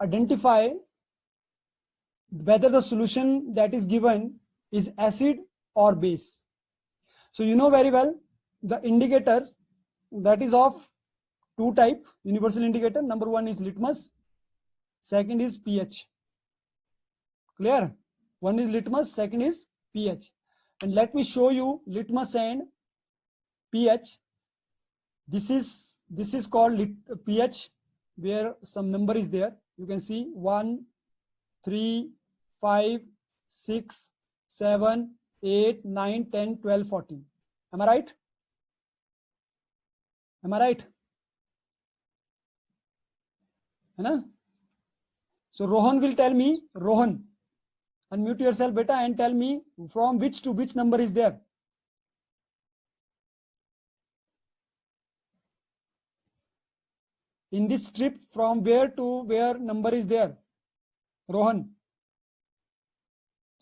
identify whether the solution that is given is acid or base. So you know very well the indicators that is of two type universal indicator. Number one is litmus, second is pH. Clear? One is litmus, second is pH. And let me show you litmus and pH. This is called pH, where some number is there. You can see 1, 3, 5, 6, 7, 8, 9, 10, 12, 14. Am I right? Am I right? Hai? So Rohan will tell me, Rohan, unmute yourself beta and tell me from which to which number is there. In this strip, from where to where number is there? Rohan.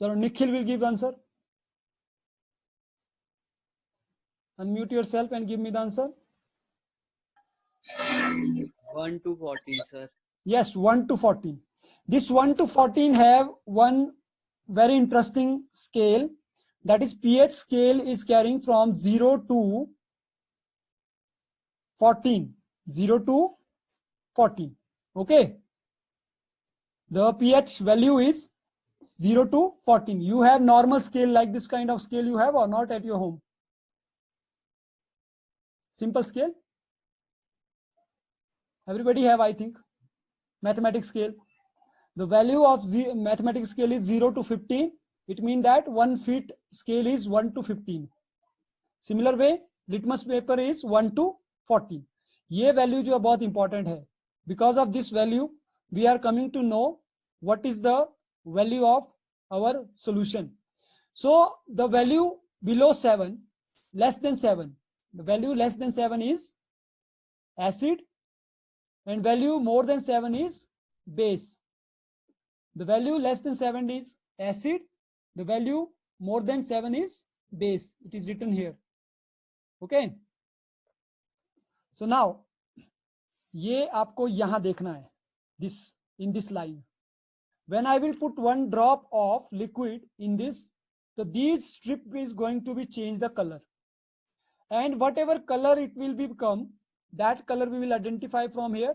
Chalo, Nikhil will give answer. Unmute yourself and give me the answer. 1 to 14, sir. Yes, 1 to 14. This 1 to 14 have one very interesting scale. That is pH scale is carrying from 0 to 14. 0 to 14. Okay. The pH value is 0 to 14. You have normal scale like this kind of scale you have or not at your home? Simple scale? Everybody have, I think. Mathematics scale. The value of mathematics scale is 0 to 15. It means that 1 feet scale is 1 to 15. Similar way, litmus paper is 1 to 14. ये value जो बहुत important है. Because of this value, we are coming to know what is the value of our solution. So the value below 7, less than 7, the value less than 7 is acid, and value more than 7 is base. The value less than 7 is acid, the value more than 7 is base. It is written here. Okay. So now, ये आपको यहाँ देखना है, this in this line. When I will put one drop of liquid in this, so this strip is going to be change the color, and whatever color it will become, that color we will identify from here.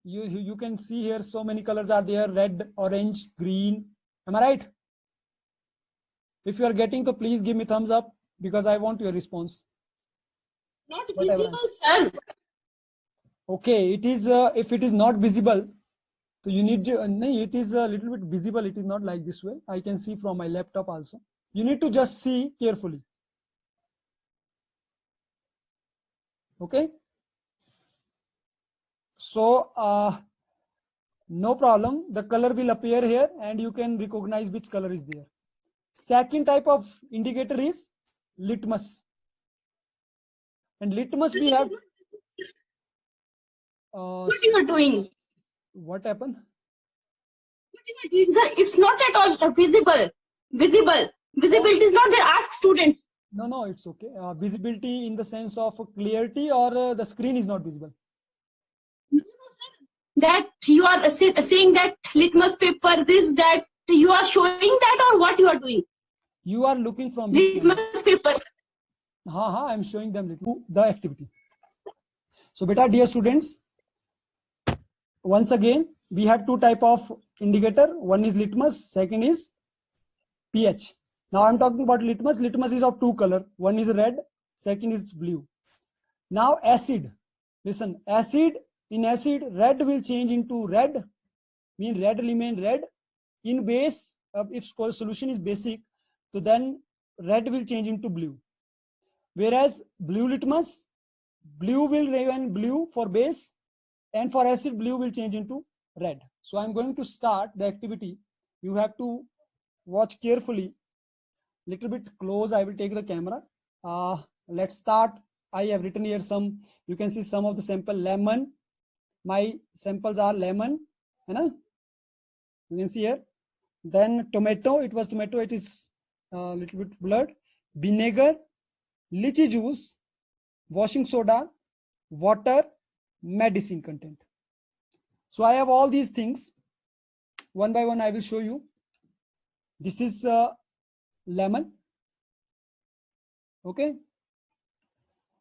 You can see here so many colors are there: red, orange, green. Am I right? If you are getting, so please give me thumbs up because I want your response. Not visible, sir. Okay, it is. If it is not visible, so you need to. It is a little bit visible. It is not like this way. I can see from my laptop also. You need to just see carefully. Okay. So no problem. The color will appear here, and you can recognize which color is there. Second type of indicator is litmus. And litmus we have. What you are doing? What happened? What you are doing, sir? It's not at all visible. Visibility is not there. Ask students. No, it's okay. Visibility in the sense of clarity, or the screen is not visible. No, sir. That you are saying that litmus paper, this, that, you are showing that, or what you are doing? You are looking from litmus paper. I am showing them the activity. So, beta, dear students, once again, we have two type of indicator. One is litmus, second is pH. Now I am talking about litmus. Litmus is of two color. One is red, second is blue. Now acid. Listen, acid, in acid, red will change into red, mean red remain red. In base, if solution is basic, so then red will change into blue. Whereas blue litmus, blue will remain blue for base, and for acid, blue will change into red. So I'm going to start the activity. You have to watch carefully. Little bit close, I will take the camera. Let's start. I have written here some, you can see some of the sample. Lemon, my samples are lemon, you can see here. Then tomato, it was tomato, it is a little bit blurred. Vinegar, lychee juice, washing soda, water, medicine content. So I have all these things. one by one I will show you. This is lemon. Okay.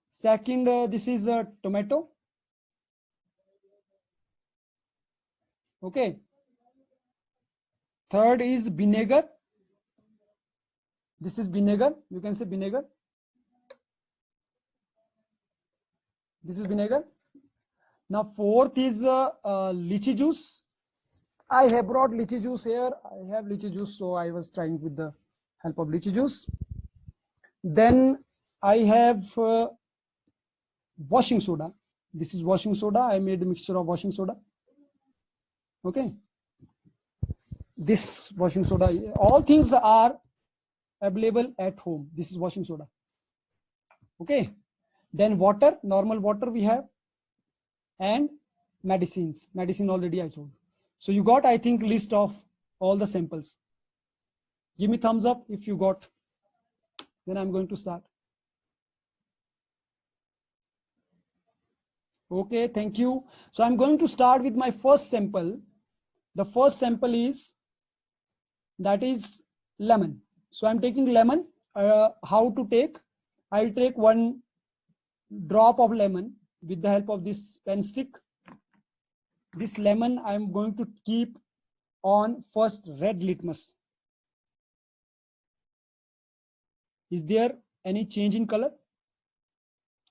Second, this is a tomato. Okay. Third is vinegar. This is vinegar. You can say vinegar. This is vinegar. Now fourth is lychee juice. I have brought lychee juice here. I have lychee juice, so I was trying with the help of lychee juice. Then I have washing soda. This is washing soda. I made a mixture of washing soda. Okay. This washing soda, all things are available at home. This is washing soda. Okay. Then water, normal water we have, and medicines. Medicine already I told. So you got, I think, list of all the samples. Give me thumbs up if you got. Then I'm going to start. Okay, thank you. So I'm going to start with my first sample. The first sample is, that is lemon. So I'm taking lemon. How to take? I'll take 1 drop of lemon with the help of this pen stick. This lemon I'm going to keep on first red litmus. Is there any change in color?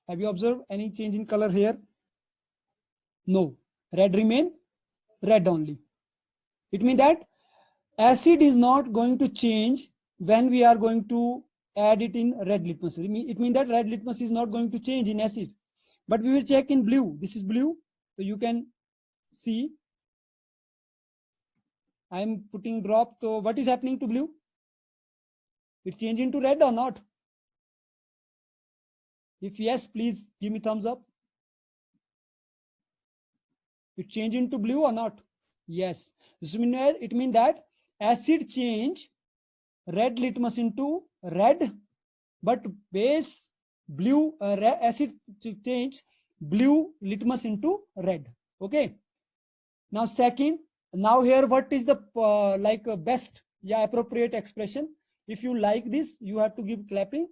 Have you observed any change in color here? No. Red remain red only. It means that acid is not going to change when we are going to add it in red litmus. It means that red litmus is not going to change in acid. But we will check in blue. This is blue. So you can see. I am putting drop. So what is happening to blue? It changed into red or not? If yes, please give me thumbs up. It changed into blue or not? Yes. It means that acid change red litmus into red, but base blue acid change blue litmus into red. Okay. Now second, now here what is the best, appropriate expression? If you like this, you have to give clapping.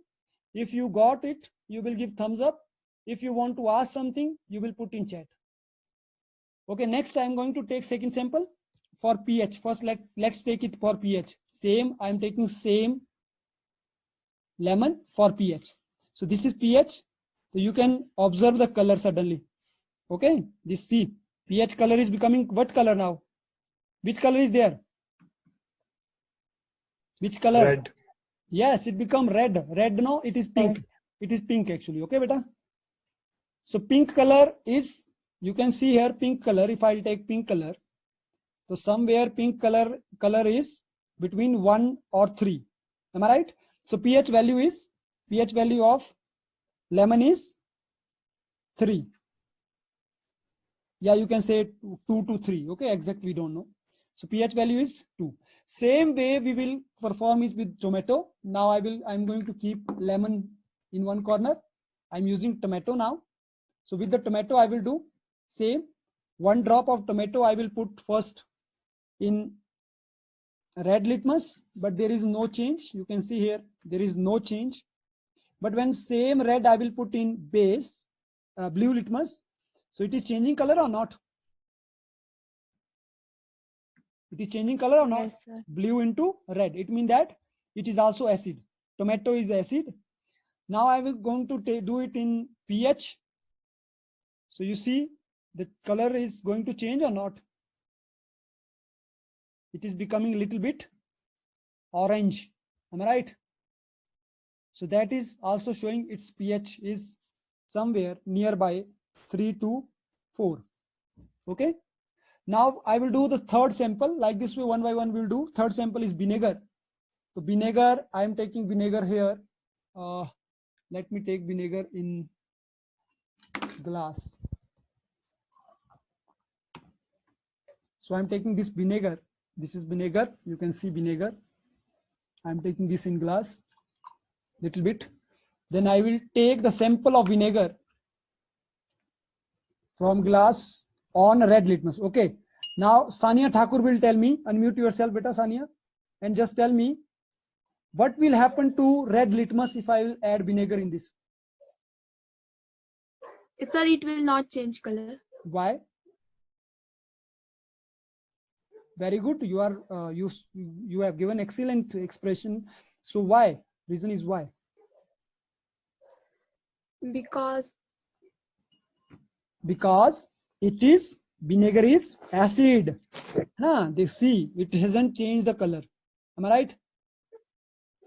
If you got it, you will give thumbs up. If you want to ask something, you will put in chat. Okay, next I'm going to take second sample for pH. First, let's take it for pH. Same, I'm taking same lemon for pH. So this is pH. So you can observe the color suddenly. Okay, this C. pH color is becoming what color now? Which color is there? Which color? Red. Yes, it become red. Red, no, it is pink. It is pink actually. Okay, beta. So pink color is, you can see here pink color. If I'll take pink color, so somewhere pink color is between 1 or 3. Am I right? So pH value of lemon is 3. Yeah, you can say 2 to 3. Okay, exact we don't know. So pH value is 2. Same way we will perform is with tomato. Now I'm going to keep lemon in one corner. I'm using tomato now. So with the tomato I will do same. 1 drop of tomato I will put first in red litmus, but there is no change. You can see here there is no change. But when same red I will put in base blue litmus, so it is changing color or not? It is changing color or not? Yes, sir. Blue into red. It means that it is also acid. Tomato is acid. Now I will going to do it in pH. So you see the color is going to change or not? It is becoming a little bit orange. Am I right? So that is also showing its pH is somewhere nearby 3 to 4. Okay. Now I will do the third sample. Like this way, one by one we'll do. Third sample is vinegar. So vinegar, I am taking vinegar here. Let me take vinegar in glass. So I'm taking this vinegar. This is vinegar. You can see vinegar. I'm taking this in glass, little bit. Then I will take the sample of vinegar from glass on red litmus. Okay. Now Sania Thakur will tell me, unmute yourself beta Sania, and just tell me what will happen to red litmus if I will add vinegar in this. Sir, it will not change color. Why? Very good. You are you have given excellent expression. So why? Reason is why? Because it is vinegar is acid. They see it hasn't changed the color. Am I right?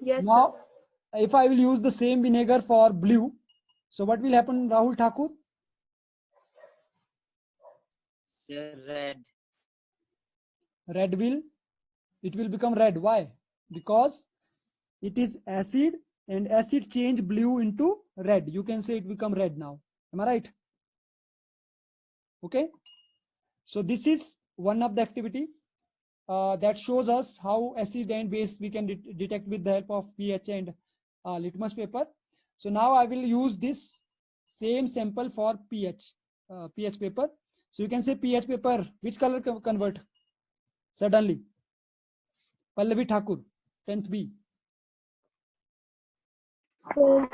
Yes, Now, if I will use the same vinegar for blue, so what will happen, Rahul Thakur? Sir, red. Red it will become red. Why? Because it is acid, and acid change blue into red. You can say it become red now. Am I right? Okay. So this is one of the activity that shows us how acid and base we can detect with the help of pH and litmus paper. So now I will use this same sample for pH paper. So you can say pH paper, which color convert suddenly? Pallavi Thakur, 10th B. Pink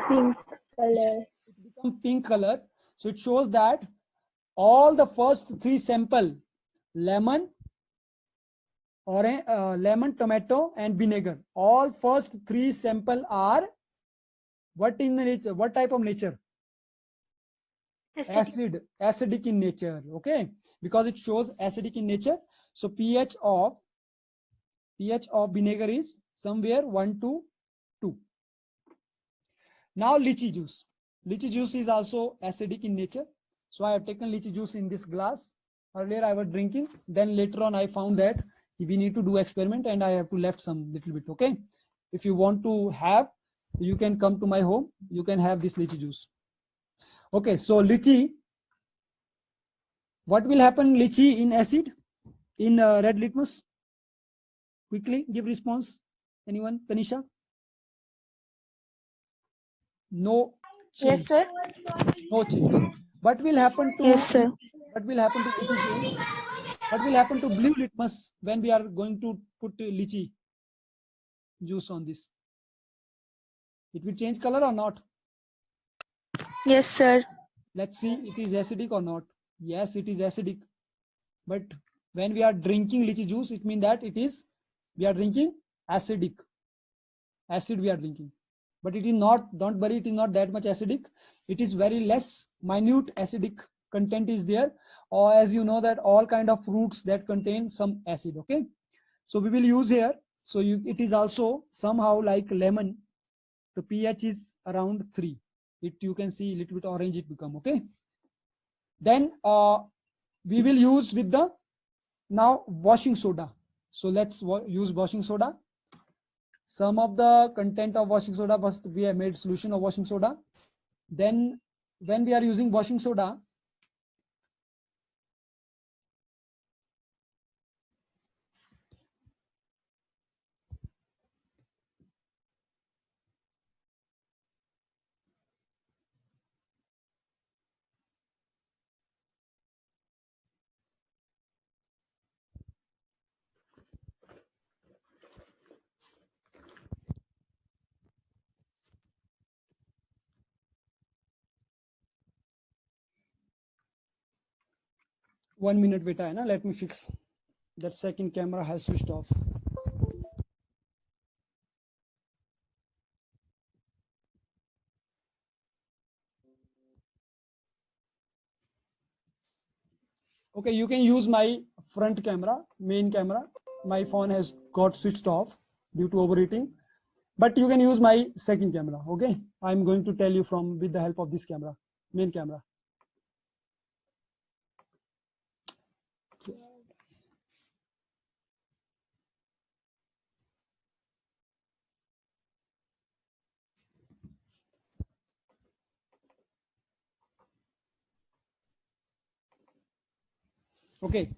color. It becomes pink color. So it shows that all the first three sample, lemon, orange, lemon, tomato, and vinegar, all first three sample are what in the nature? What type of nature? Acidic in nature. Okay, because it shows acidic in nature. So pH of vinegar is somewhere 1 to 2. Now lychee juice. Lychee juice is also acidic in nature. So I have taken lychee juice in this glass. Earlier I was drinking. Then later on I found that we need to do experiment and I have to left some little bit. Okay. If you want to have, you can come to my home. You can have this lychee juice. Okay. So lychee. What will happen lychee in acid? In red litmus? Quickly give response. Anyone? Tanisha? No change. Yes, sir. No change. What will happen to? Yes, sir. What will happen to lychee juice? What will happen to blue litmus when we are going to put lychee juice on this? It will change color or not? Yes, sir. Let's see, it is acidic or not. Yes, it is acidic. But when we are drinking lychee juice, it means that we are drinking acidic. Acid we are drinking. But it is not, don't worry, it is not that much acidic. It is very less, minute acidic content is there. Or as you know that all kind of fruits that contain some acid. Okay. So we will use here. So it is also somehow like lemon. The pH is around 3. You can see a little bit orange it become. Okay. Then we will use with the now washing soda. So let's use washing soda. Some of the content of washing soda must be a made solution of washing soda. Then when we are using washing soda, one minute beta hai na, let me fix that second camera has switched off. Okay, you can use my front camera, main camera. My phone has got switched off due to overheating, but you can use my second camera. Okay, I'm going to tell you from with the help of this camera, main camera. Okay,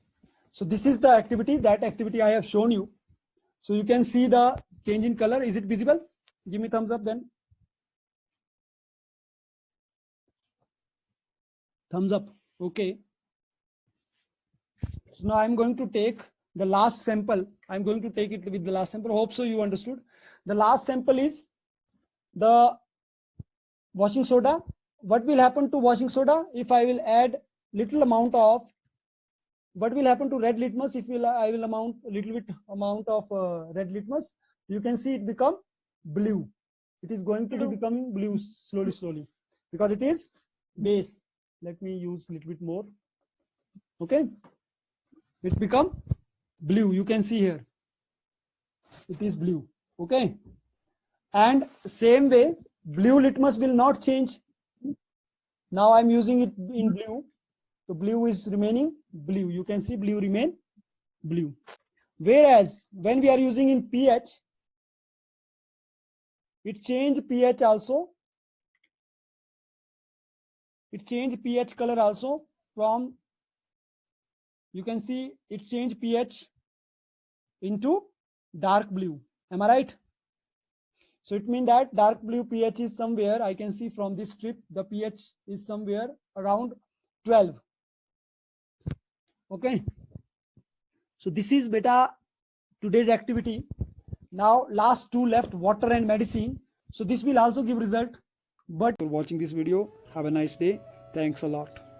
so this is the activity, that activity I have shown you. So you can see the change in color. Is it visible? Give me thumbs up then. Thumbs up. Okay. So now I'm going to take the last sample. I'm going to take it with the last sample. Hope so you understood. The last sample is the washing soda. What will happen to washing soda if I will add little amount of, what will happen to red litmus if I will amount little bit amount of red litmus? You can see it become blue. It is going to be becoming blue slowly because it is base. Let me use a little bit more. Okay, it become blue. You can see here it is blue. Okay, and same way blue litmus will not change. Now I'm using it in blue, so blue is remaining blue. You can see blue remain blue. Whereas when we are using in pH, it change pH also. It change pH color also from, you can see it change pH into dark blue. Am I right? So it means that dark blue pH is somewhere, I can see from this strip, the pH is somewhere around 12. Okay. So this is beta today's activity. Now last two left, water and medicine. So this will also give result. But for watching this video, have a nice day. Thanks a lot.